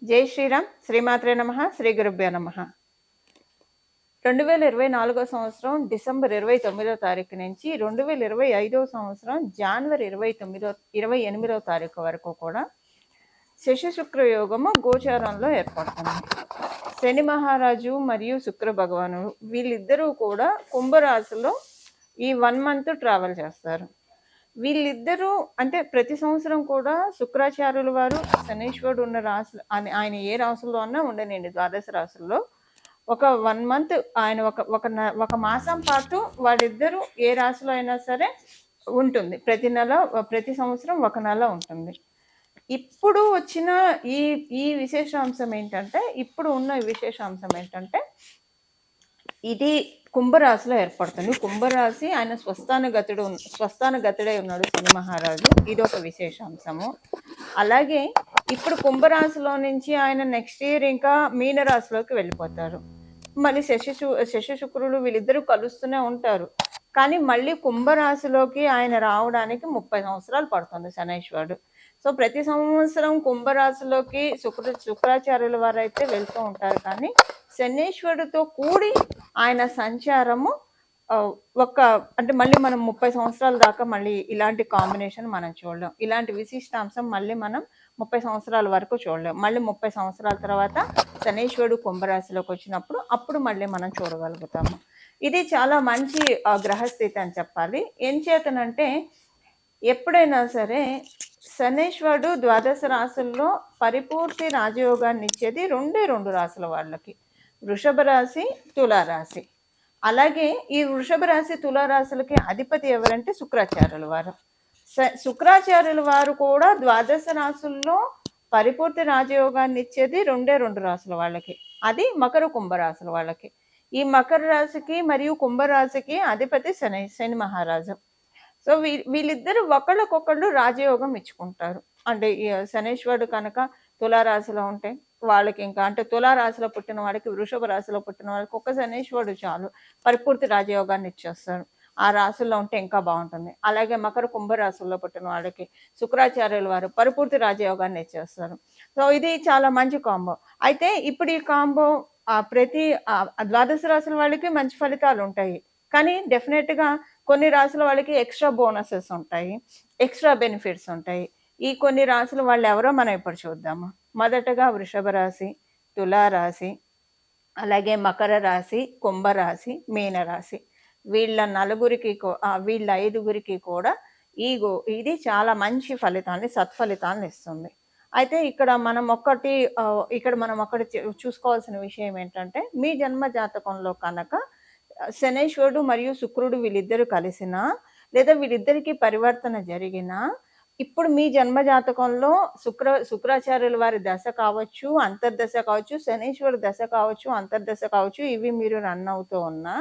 జై శ్రీరామ్. శ్రీమాత్రే నమః. శ్రీ గురుభ్యో నమః. 2024 సంవత్సరం డిసెంబర్ 29వ తారీఖు నుంచి 2025 సంవత్సరం జనవరి 28వ తారీఖు వరకు కూడా శశి శుక్ర యోగము గోచారంలో ఏర్పడుతుంది. శని మహారాజు మరియు శుక్ర భగవానుడు వీళ్ళిద్దరూ కూడా కుంభరాశిలో ఈ 1 మంత్ ట్రావెల్ చేస్తారు. వీళ్ళిద్దరూ అంటే ప్రతి సంవత్సరం కూడా శుక్రాచార్యుల వారు శనీశ్వరుడు ఉన్న రాశులు ఆయన ఏ రాశుల్లో అన్నా ఉండనండి, ద్వాదశ రాశుల్లో ఒక 1 మంత్ ఆయన ఒక మాసం పాటు వాళ్ళిద్దరూ ఏ రాశిలో అయినా సరే ఉంటుంది. ప్రతి సంవత్సరం ఒక నెల ఉంటుంది. ఇప్పుడు వచ్చిన ఈ విశేషాంశం ఏంటంటే ఇది కుంభరాశిలో ఏర్పడుతుంది. కుంభరాశి ఆయన స్వస్థానగతుడై ఉన్నాడు శని మహారాజు. ఇది ఒక విశేషాంశము. అలాగే ఇప్పుడు కుంభరాశిలో నుంచి ఆయన నెక్స్ట్ ఇయర్ ఇంకా మీనరాశిలోకి వెళ్ళిపోతారు. మళ్ళీ శశి శుక్రులు వీళ్ళిద్దరూ కలుస్తూనే ఉంటారు. కానీ మళ్ళీ కుంభరాశిలోకి ఆయన రావడానికి 30 సంవత్సరాలు పడుతుంది శనైశ్వరుడు. సో ప్రతి సంవత్సరం కుంభరాశిలోకి శుక్రాచార్యుల వారు అయితే వెళ్తూ ఉంటారు. కానీ శనీశ్వరుడితో కూడి ఆయన సంచారము అంటే మళ్ళీ మనం 30 సంవత్సరాల దాకా మళ్ళీ ఇలాంటి కాంబినేషన్ మనం చూడలేం. ఇలాంటి విశిష్టాంశం మళ్ళీ మనం 30 సంవత్సరాల వరకు చూడలేం. మళ్ళీ 30 సంవత్సరాల తర్వాత శనీశ్వరుడు కుంభరాశిలోకి వచ్చినప్పుడు అప్పుడు మళ్ళీ మనం చూడగలుగుతాము. ఇది చాలా మంచి గ్రహస్థితి అని చెప్పాలి. ఏం చేతనంటే ఎప్పుడైనా సరే శనీశ్వరుడు ద్వాదశ రాశుల్లో పరిపూర్తి రాజయోగాన్ని ఇచ్చేది రెండు రాశుల వాళ్ళకి, వృషభ రాశి, తులారాశి. అలాగే ఈ వృషభ రాశి తులారాశులకి అధిపతి ఎవరంటే శుక్రాచార్యుల వారు. శుక్రాచార్యుల వారు కూడా ద్వాదశ రాశుల్లో పరిపూర్తి రాజయోగాన్ని ఇచ్చేది రెండు రాశుల వాళ్ళకి, అది మకర కుంభరాశుల వాళ్ళకి. ఈ మకర రాశికి మరియు కుంభరాశికి అధిపతి శని మహారాజు. సో వీళ్ళిద్దరు ఒకళ్ళకొకళ్ళు రాజయోగం ఇచ్చుకుంటారు. అంటే శనీశ్వరుడు కనుక తులారాశిలో ఉంటే వాళ్ళకి ఇంకా అంటే తులారాశిలో పుట్టిన వాడికి, వృషభ రాశిలో పుట్టిన వాళ్ళకి ఒక్క శనీశ్వరుడు చాలు పరిపూర్తి రాజయోగాన్ని ఇచ్చేస్తారు. ఆ రాశుల్లో ఉంటే ఇంకా బాగుంటుంది. అలాగే మకర కుంభరాశుల్లో పుట్టిన వాళ్ళకి శుక్రాచార్యుల వారు పరిపూర్తి రాజయోగాన్ని ఇచ్చేస్తారు. సో ఇది చాలా మంచి కాంబో. అయితే ఇప్పుడు ఈ కాంబో ప్రతి ద్వాదశ రాశుల వాళ్ళకి మంచి ఫలితాలు ఉంటాయి. కానీ డెఫినెట్గా కొన్ని రాశుల వాళ్ళకి ఎక్స్ట్రా బోనసెస్ ఉంటాయి, ఎక్స్ట్రా బెనిఫిట్స్ ఉంటాయి. ఈ కొన్ని రాశుల వాళ్ళు ఎవరో మనం ఇప్పుడు చూద్దాము. మొదటగా వృషభ రాశి, తులారాశి, అలాగే మకర రాశి, కుంభరాశి, మీనరాశి. వీళ్ళ 5గురికి కూడా ఇది చాలా మంచి ఫలితాన్ని, సత్ఫలితాన్ని ఇస్తుంది. అయితే ఇక్కడ మనం ఒక్కటి చూసుకోవాల్సిన విషయం ఏంటంటే, మీ జన్మ జాతకంలో కనుక శనీశ్వరుడు మరియు శుక్రుడు వీళ్ళిద్దరు కలిసినా లేదా వీళ్ళిద్దరికి పరివర్తన జరిగినా, ఇప్పుడు మీ జన్మ జాతకంలో శుక్రాచార్యుల వారి దశ కావచ్చు, అంతర్దశ కావచ్చు, శనీశ్వరుడు దశ కావచ్చు, అంతర్దశ కావచ్చు, ఇవి మీరు రన్ అవుతూ ఉన్నా,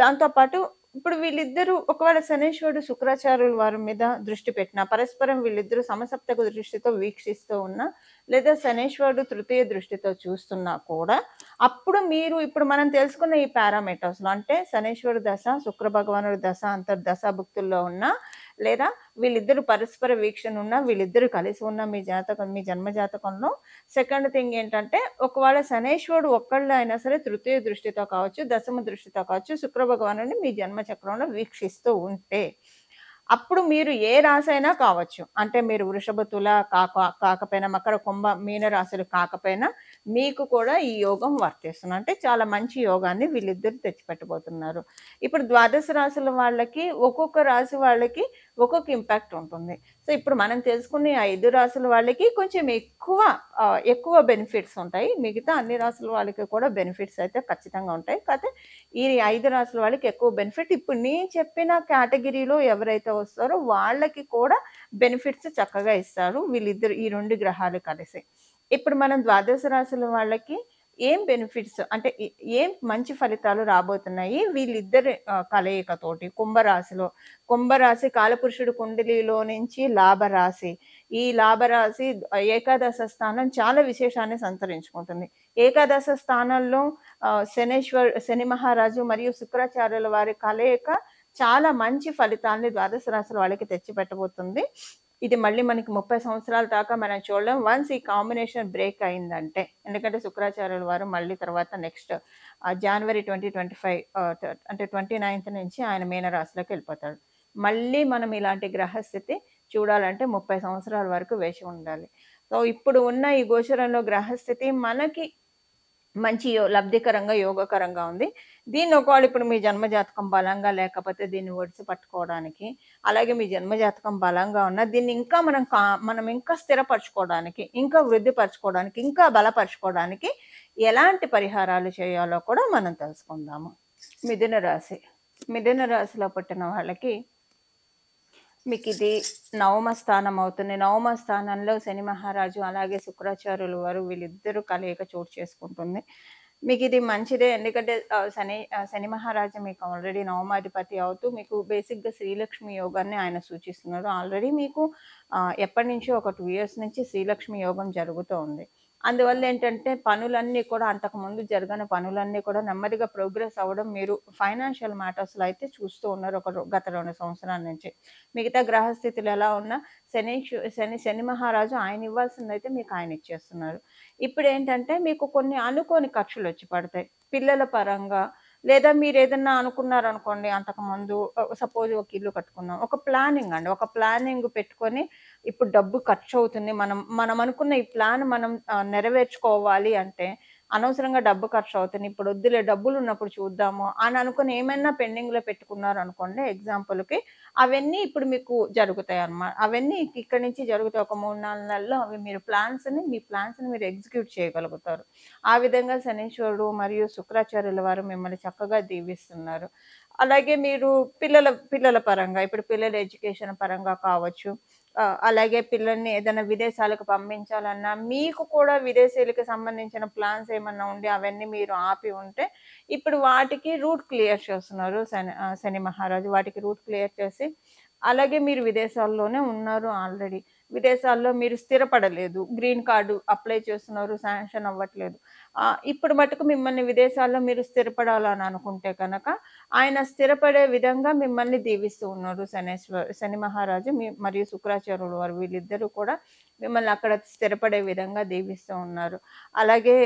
దాంతోపాటు ఇప్పుడు వీళ్ళిద్దరూ ఒకవేళ శనీశ్వరుడు శుక్రాచార్యుల వారి మీద దృష్టి పెట్టినా, పరస్పరం వీళ్ళిద్దరూ సమసప్తక దృష్టితో వీక్షిస్తూ ఉన్నా, లేదా శనీశ్వరుడు తృతీయ దృష్టితో చూస్తున్నా కూడా అప్పుడు ఇప్పుడు మనం తెలుసుకున్న ఈ పారామీటర్స్లో అంటే శనీశ్వరుడు దశ, శుక్ర భగవానుడి దశ అంతర్దశ భుక్తుల్లో ఉన్నా, లేదా వీళ్ళిద్దరు పరస్పర వీక్షణ ఉన్నా, వీళ్ళిద్దరూ కలిసి ఉన్న మీ జన్మ జాతకంలో సెకండ్ థింగ్ ఏంటంటే, ఒకవేళ శనీశ్వరుడు ఒక్కళ్ళు అయినా సరే తృతీయ దృష్టితో కావచ్చు, దశమ దృష్టితో కావచ్చు శుక్ర భగవానుడిని మీ జన్మ చక్రంలో వీక్షిస్తూ ఉంటే, అప్పుడు మీరు ఏ రాశి అయినా కావచ్చు, అంటే మీరు వృషభ, తుల కాకపోయినా, మకర, కుంభ, మీన రాశులు కాకపోయినా మీకు కూడా ఈ యోగం వర్తిస్తుంది. అంటే చాలా మంచి యోగాన్ని వీళ్ళిద్దరు తెచ్చిపెట్టబోతున్నారు. ఇప్పుడు ద్వాదశ రాశుల వాళ్ళకి ఒక్కొక్క రాశి వాళ్ళకి ఒక్కొక్క ఇంపాక్ట్ ఉంటుంది. సో ఇప్పుడు మనం తెలుసుకునే 5 రాశుల వాళ్ళకి కొంచెం ఎక్కువ బెనిఫిట్స్ ఉంటాయి. మిగతా అన్ని రాశుల వాళ్ళకి కూడా బెనిఫిట్స్ అయితే ఖచ్చితంగా ఉంటాయి. కాకపోతే ఈ 5 రాశుల వాళ్ళకి ఎక్కువ బెనిఫిట్. ఇప్పుడు నేను చెప్పిన కేటగిరీలో ఎవరైతే వస్తారో వాళ్ళకి కూడా బెనిఫిట్స్ చక్కగా ఇస్తారు వీళ్ళిద్దరు, ఈ 2 గ్రహాలు కలిసి. ఇప్పుడు మనం ద్వాదశ రాశుల వాళ్ళకి ఏం బెనిఫిట్స్ అంటే ఏం మంచి ఫలితాలు రాబోతున్నాయి వీళ్ళిద్దరి కలయికతోటి. కుంభరాశి కాలపురుషుడు కుండలిలో నుంచి లాభరాశి. ఈ లాభరాశి ఏకాదశ స్థానం చాలా విశేషాన్ని సంతరించుకుంటుంది. ఏకాదశ స్థానంలో శని మహారాజు మరియు శుక్రాచార్యుల వారి కలయిక చాలా మంచి ఫలితాన్ని ద్వాదశ రాశుల వాళ్ళకి తెచ్చిపెట్టబోతుంది. ఇది మళ్ళీ మనకి 30 సంవత్సరాల దాకా మనం చూడలేం. వన్స్ ఈ కాంబినేషన్ బ్రేక్ అయిందంటే. ఎందుకంటే శుక్రాచార్యుల వారు మళ్ళీ తర్వాత నెక్స్ట్ జనవరి 2025 అంటే 29థ్ నుంచి ఆయన మీనరాశిలోకి వెళ్ళిపోతాడు. మళ్ళీ మనం ఇలాంటి గ్రహస్థితి చూడాలంటే 30 సంవత్సరాల వరకు వేచి ఉండాలి. సో, ఇప్పుడు ఉన్న ఈ గోచరంలో గ్రహస్థితి మనకి మంచి లబ్ధికరంగా, యోగకరంగా ఉంది. దీన్ని ఒకవేళ ఇప్పుడు మీ జన్మజాతకం బలంగా లేకపోతే దీన్ని ఒడిసి పట్టుకోవడానికి, అలాగే మీ జన్మజాతకం బలంగా ఉన్నా దీన్ని ఇంకా మనం ఇంకా స్థిరపరచుకోవడానికి, ఇంకా వృద్ధిపరచుకోవడానికి, ఇంకా బలపరుచుకోవడానికి ఎలాంటి పరిహారాలు చేయాలో కూడా మనం తెలుసుకుందాము. మిథున రాశి. మిథున రాశిలో పుట్టిన వాళ్ళకి మీకు ఇది నవమ స్థానం అవుతుంది. నవమ స్థానంలో శని మహారాజు అలాగే శుక్రాచార్యులు వారు వీళ్ళిద్దరూ కలయిక చోటు చేసుకుంటుంది. మీకు ఇది మంచిదే. ఎందుకంటే శని మహారాజు మీకు ఆల్రెడీ నవమాధిపతి అవుతూ మీకు బేసిక్గా శ్రీలక్ష్మి యోగాన్ని ఆయన సూచిస్తున్నారు. ఆల్రెడీ మీకు ఎప్పటి నుంచో ఒక 2 years నుంచి శ్రీలక్ష్మి యోగం జరుగుతూ ఉంది. అందువల్ల ఏంటంటే పనులన్నీ కూడా అంతకుముందు జరగని పనులన్నీ కూడా నెమ్మదిగా ప్రోగ్రెస్ అవ్వడం మీరు ఫైనాన్షియల్ మ్యాటర్స్లో అయితే చూస్తూ ఉన్నారు గత 2 సంవత్సరాల నుంచి. మిగతా గ్రహస్థితులు ఎలా ఉన్నా శని మహారాజు ఆయన ఇవ్వాల్సిందైతే మీకు ఆయన ఇచ్చేస్తున్నారు. ఇప్పుడు ఏంటంటే మీకు కొన్ని అనుకోని ఖర్చులు వచ్చి పడతాయి. పిల్లల పరంగా లేదా మీరు ఏదన్నా అనుకున్నారనుకోండి, అంతకుముందు సపోజ్ ఒక ఇల్లు కట్టుకున్నాం, ఒక ప్లానింగ్ అండి, ఒక ప్లానింగ్ పెట్టుకొని ఇప్పుడు డబ్బు ఖర్చు అవుతుంది, మనం అనుకున్న ఈ ప్లాన్ మనం నెరవేర్చుకోవాలి అంటే అనవసరంగా డబ్బు ఖర్చు అవుతుంది, ఇప్పుడు వద్దులే డబ్బులు ఉన్నప్పుడు చూద్దాము అని అనుకుని ఏమైనా పెండింగ్లో పెట్టుకున్నారు అనుకోండి ఎగ్జాంపుల్కి, అవన్నీ ఇప్పుడు మీకు జరుగుతాయి అన్నమాట. అవన్నీ ఇక్కడి నుంచి జరుగుతాయి. ఒక 3-4 నెలల్లో అవి మీ ప్లాన్స్ని మీరు ఎగ్జిక్యూట్ చేయగలుగుతారు. ఆ విధంగా శనీశ్వరుడు మరియు శుక్రాచార్యుల వారు మిమ్మల్ని చక్కగా దీవిస్తున్నారు. అలాగే మీరు పిల్లల పరంగా ఇప్పుడు పిల్లల ఎడ్యుకేషన్ పరంగా కావచ్చు, అలాగే పిల్లల్ని ఏదైనా విదేశాలకు పంపించాలన్నా, మీకు కూడా విదేశీయులకు సంబంధించిన ప్లాన్స్ ఏమన్నా ఉండి అవన్నీ మీరు ఆపి ఉంటే ఇప్పుడు వాటికి రూట్ క్లియర్ చేస్తున్నారు శని మహారాజు. వాటికి రూట్ క్లియర్ చేసి, అలాగే మీరు విదేశాల్లోనే ఉన్నారు ఆల్రెడీ. విదేశాల్లో మీరు స్థిరపడలేదు, గ్రీన్ కార్డు అప్లై చేస్తున్నారు, శాంక్షన్ అవ్వట్లేదు. ఇప్పుడు మటుకు మిమ్మల్ని విదేశాల్లో మీరు స్థిరపడాలని అనుకుంటే కనుక ఆయన స్థిరపడే విధంగా మిమ్మల్ని దీవిస్తూ ఉన్నారు శని మహారాజు మరియు శుక్రాచార్యులు వారు. వీళ్ళిద్దరూ కూడా మిమ్మల్ని అక్కడ స్థిరపడే విధంగా దీవిస్తూ ఉన్నారు. అలాగే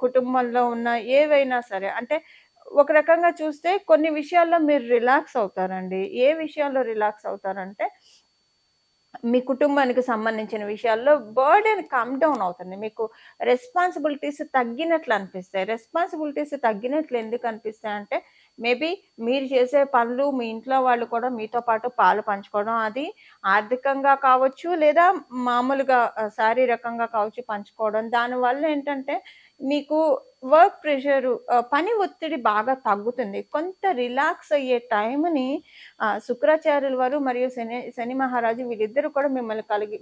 కుటుంబంలో ఉన్న ఏవైనా సరే, అంటే ఒక రకంగా చూస్తే కొన్ని విషయాల్లో మీరు రిలాక్స్ అవుతారండి. ఏ విషయాల్లో రిలాక్స్ అవుతారంటే మీ కుటుంబానికి సంబంధించిన విషయాల్లో బర్డెన్ కమ్ డౌన్ అవుతుంది. మీకు రెస్పాన్సిబిలిటీస్ తగ్గినట్లు అనిపిస్తాయి. రెస్పాన్సిబిలిటీస్ తగ్గినట్లు ఎందుకు అనిపిస్తాయంటే మేబీ మీరు చేసే పనులు మీ ఇంట్లో వాళ్ళు కూడా మీతో పాటు పాలు పంచుకోవడం, అది ఆర్థికంగా కావచ్చు లేదా మామూలుగా శారీరకంగా కావచ్చు పంచుకోవడం. దానివల్ల ఏంటంటే మీకు వర్క్ ప్రెషరు, పని ఒత్తిడి బాగా తగ్గుతుంది. కొంత రిలాక్స్ అయ్యే టైంని శుక్రాచార్యుల వారు మరియు శని మహారాజు వీళ్ళిద్దరూ కూడా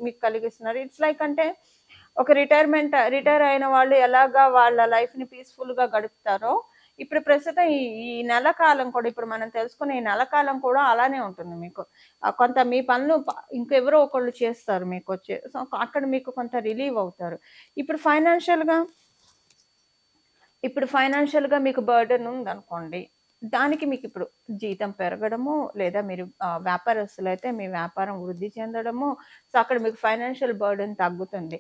మీకు కలిగిస్తున్నారు. ఇట్స్ లైక్ అంటే ఒక రిటైర్ అయిన వాళ్ళు ఎలాగా వాళ్ళ లైఫ్ని పీస్ఫుల్గా గడుపుతారో ఇప్పుడు ప్రస్తుతం ఈ నెల కాలం కూడా, ఇప్పుడు మనం తెలుసుకునే ఈ నెల కాలం కూడా అలానే ఉంటుంది మీకు. కొంత మీ పనులు ఇంకెవరో ఒకళ్ళు చేస్తారు మీకు వచ్చి. సో అక్కడ మీకు కొంత రిలీవ్ అవుతారు. ఇప్పుడు ఫైనాన్షియల్గా మీకు బర్డెన్ ఉందనుకోండి, దానికి మీకు ఇప్పుడు జీతం పెరగడము లేదా మీరు వ్యాపారస్తులైతే మీ వ్యాపారం వృద్ధి చెందడము. సో అక్కడ మీకు ఫైనాన్షియల్ బర్డెన్ తగ్గుతుంది.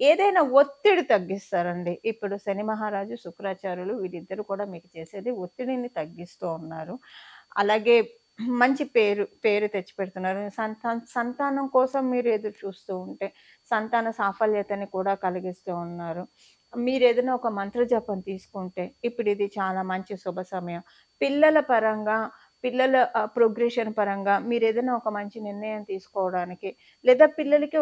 ఏదైనా ఒత్తిడి తగ్గిస్తారండి. ఇప్పుడు శని మహారాజు శుక్రాచార్యులు వీళ్ళిద్దరూ కూడా మీకు చేసేది ఒత్తిడిని తగ్గిస్తూ ఉన్నారు. అలాగే మంచి పేరు తెచ్చిపెడుతున్నారు. సంతానం కోసం మీరు ఎదురు చూస్తూ ఉంటే సంతాన సాఫల్యతని కూడా కలిగిస్తూ ఉన్నారు. మీరు ఏదైనా ఒక మంత్ర జపం తీసుకుంటే ఇప్పుడు ఇది చాలా మంచి శుభ సమయం. పిల్లల ప్రోగ్రెషన్ పరంగా మీరు ఏదైనా ఒక మంచి నిర్ణయం తీసుకోవడానికి, లేదా పిల్లలకి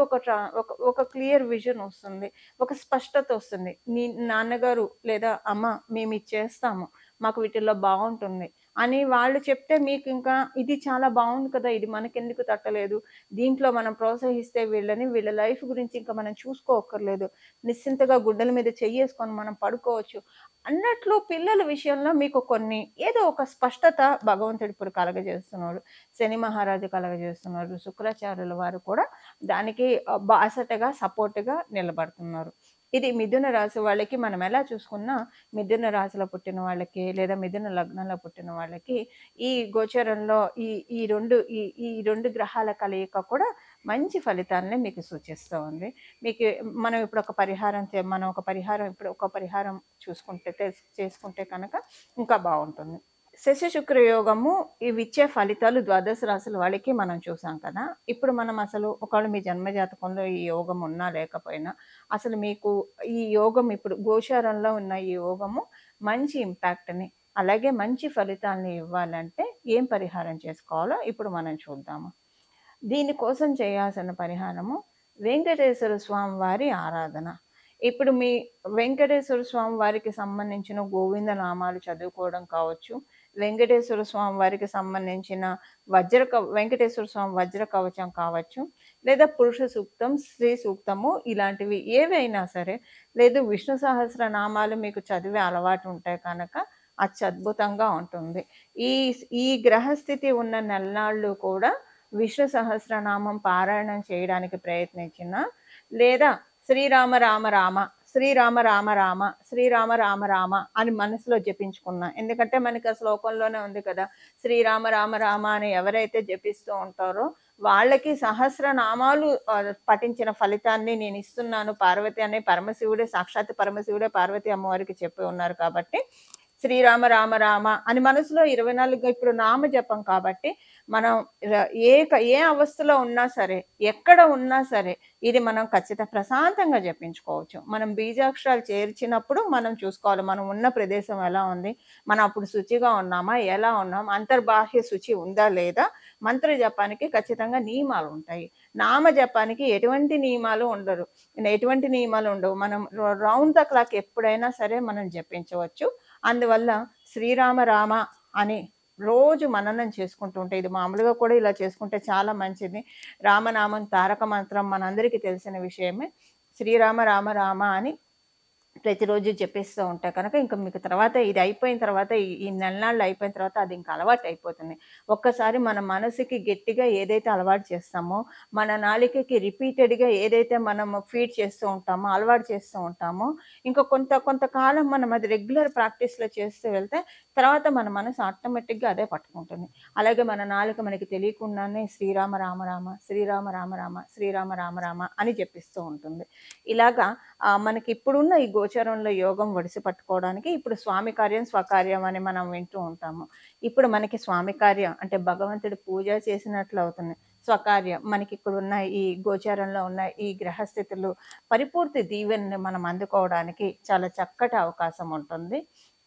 ఒక క్లియర్ విజన్ వస్తుంది, ఒక స్పష్టత వస్తుంది. నాన్నగారు లేదా అమ్మ మేము ఇది చేస్తాము, మాకు వీటిల్లో బాగుంటుంది అని వాళ్ళు చెప్తే మీకు ఇంకా ఇది చాలా బాగుంది కదా, ఇది మనకెందుకు తట్టలేదు, దీంట్లో మనం ప్రోత్సహిస్తే వీళ్ళ లైఫ్ గురించి ఇంకా మనం చూసుకోక్కర్లేదు, నిశ్చింతగా గుడ్డల మీద చెయ్యేసుకొని మనం పడుకోవచ్చు అన్నట్లు పిల్లల విషయంలో మీకు ఏదో ఒక స్పష్టత భగవంతుడు ఇప్పుడు కలగజేస్తున్నాడు. శని మహారాజు కలగజేస్తున్నారు. శుక్రాచార్యుల వారు కూడా దానికి బాసటగా సపోర్ట్గా నిలబడుతున్నారు. ఇది మిథున రాశి వాళ్ళకి మనం ఎలా చూసుకున్నా మిథున రాశిలో పుట్టిన వాళ్ళకి లేదా మిథున లగ్నంలో పుట్టిన వాళ్ళకి ఈ గోచరంలో ఈ ఈ రెండు ఈ ఈ రెండు గ్రహాల కలయిక కూడా మంచి ఫలితాన్ని మీకు సూచిస్తూ ఉంది. మీకు మనం ఇప్పుడు ఒక పరిహారం చూసుకుంటే చేసుకుంటే కనుక ఇంకా బాగుంటుంది. శశి శుక్ర యోగము ఇవిచ్చే ఫలితాలు ద్వాదశ రాశుల వాళ్ళకి మనం చూసాం కదా. ఇప్పుడు మనం అసలు ఒకవేళ మీ జన్మజాతకంలో ఈ యోగం ఉన్నా లేకపోయినా అసలు మీకు ఈ యోగం ఇప్పుడు గోచారంలో ఉన్న ఈ యోగము మంచి ఇంపాక్ట్ని అలాగే మంచి ఫలితాలని ఇవ్వాలంటే ఏం పరిహారం చేసుకోవాలో ఇప్పుడు మనం చూద్దాము. దీనికోసం చేయాల్సిన పరిహారము వెంకటేశ్వర స్వామి వారి ఆరాధన. ఇప్పుడు మీ వెంకటేశ్వర స్వామి వారికి సంబంధించిన గోవింద నామాలు చదువుకోవడం కావచ్చు, వెంకటేశ్వర స్వామి వారికి సంబంధించిన వెంకటేశ్వర స్వామి వజ్ర కవచం కావచ్చు, లేదా పురుష సూక్తం, స్త్రీ సూక్తము ఇలాంటివి ఏవైనా సరే, లేదు విష్ణు సహస్ర నామాలు మీకు చదివే అలవాటు ఉంటాయి కనుక అత్యద్భుతంగా ఉంటుంది. ఈ ఈ గ్రహస్థితి ఉన్న నెలనాళ్ళు కూడా విష్ణు సహస్రనామం పారాయణం చేయడానికి ప్రయత్నించిన, లేదా శ్రీరామ రామ రామ శ్రీరామ రామ రామ శ్రీరామ రామ రామ అని మనసులో జపించుకున్నా. ఎందుకంటే మనకి ఆ శ్లోకంలోనే ఉంది కదా, శ్రీరామ రామ రామ అని ఎవరైతే జపిస్తూ ఉంటారో వాళ్ళకి సహస్రనామాలు పఠించిన ఫలితాన్ని నేను ఇస్తున్నాను పార్వతి అనే సాక్షాత్ పరమశివుడే పార్వతి అమ్మవారికి చెప్పి ఉన్నారు. కాబట్టి శ్రీరామ రామ రామ అని మనసులో 24 ఇప్పుడు నామ జపం కాబట్టి మనం ఏ అవస్థలో ఉన్నా సరే, ఎక్కడ ఉన్నా సరే ఇది మనం ఖచ్చితంగా ప్రశాంతంగా జపించుకోవచ్చు. మనం బీజాక్షరాలు చేర్చినప్పుడు మనం చూసుకోవాలి మనం ఉన్న ప్రదేశం ఎలా ఉంది, మనం అప్పుడు శుచిగా ఉన్నామా, ఎలా ఉన్నాం, అంతర్బాహ్య శుచి ఉందా లేదా. మంత్ర జపానికి ఖచ్చితంగా నియమాలు ఉంటాయి. నామ జపానికి ఎటువంటి నియమాలు ఉండవు. మనం రౌండ్ ద క్లాక్ ఎప్పుడైనా సరే మనం జపించవచ్చు. అందువల్ల శ్రీరామ రామ అని రోజు మననం చేసుకుంటూ ఉంటే, ఇది మామూలుగా కూడా ఇలా చేసుకుంటే చాలా మంచిది. రామనామం తారక మంత్రం మనందరికీ తెలిసిన విషయమే. శ్రీరామ రామ రామ అని ప్రతిరోజు చెప్పేస్తూ ఉంటాయి కనుక ఇంకా మీకు తర్వాత ఇది అయిపోయిన తర్వాత ఈ నెలనాళ్ళు అయిపోయిన తర్వాత అది ఇంకా అలవాటు అయిపోతుంది. ఒక్కసారి మన మనసుకి గట్టిగా ఏదైతే అలవాటు చేస్తామో, మన నాలికకి రిపీటెడ్గా ఏదైతే మనం ఫీడ్ చేస్తూ ఉంటామో, అలవాటు చేస్తూ ఉంటామో, ఇంకా కొంతకాలం మనం అది రెగ్యులర్ ప్రాక్టీస్లో చేస్తూ వెళ్తే తర్వాత మన మనసు ఆటోమేటిక్గా అదే పట్టుకుంటుంది. అలాగే మన నాలుక మనకి తెలియకుండానే శ్రీరామ రామ రామ శ్రీరామ రామ రామ శ్రీరామ రామ రామ అని చెప్పిస్తూ ఉంటుంది. ఇలాగా మనకి ఇప్పుడున్న ఈ గోచరంలో యోగం ఒడిసి పట్టుకోవడానికి ఇప్పుడు స్వామి కార్యం స్వకార్యం అని మనం వింటూ ఉంటాము. ఇప్పుడు మనకి స్వామి కార్యం అంటే భగవంతుడి పూజ చేసినట్లు అవుతుంది. స్వకార్యం మనకి ఇక్కడ ఉన్న ఈ గోచారంలో ఉన్న ఈ గ్రహస్థితులు పరిపూర్తి దీవెనని మనం అందుకోవడానికి చాలా చక్కటి అవకాశం ఉంటుంది.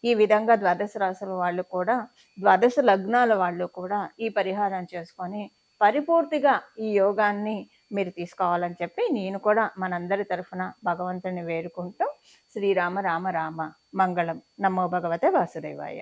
ఈ విధంగా ద్వాదశ రాశుల వాళ్ళు కూడా, ద్వాదశ లగ్నాల వాళ్ళు కూడా ఈ పరిహారం చేసుకొని పరిపూర్తిగా ఈ యోగాన్ని మీరు తీసుకోవాలని చెప్పి నేను కూడా మనందరి తరఫున భగవంతుని వేడుకుంటూ శ్రీరామ రామ రామ మంగళం. నమో భగవతే వాసుదేవాయ.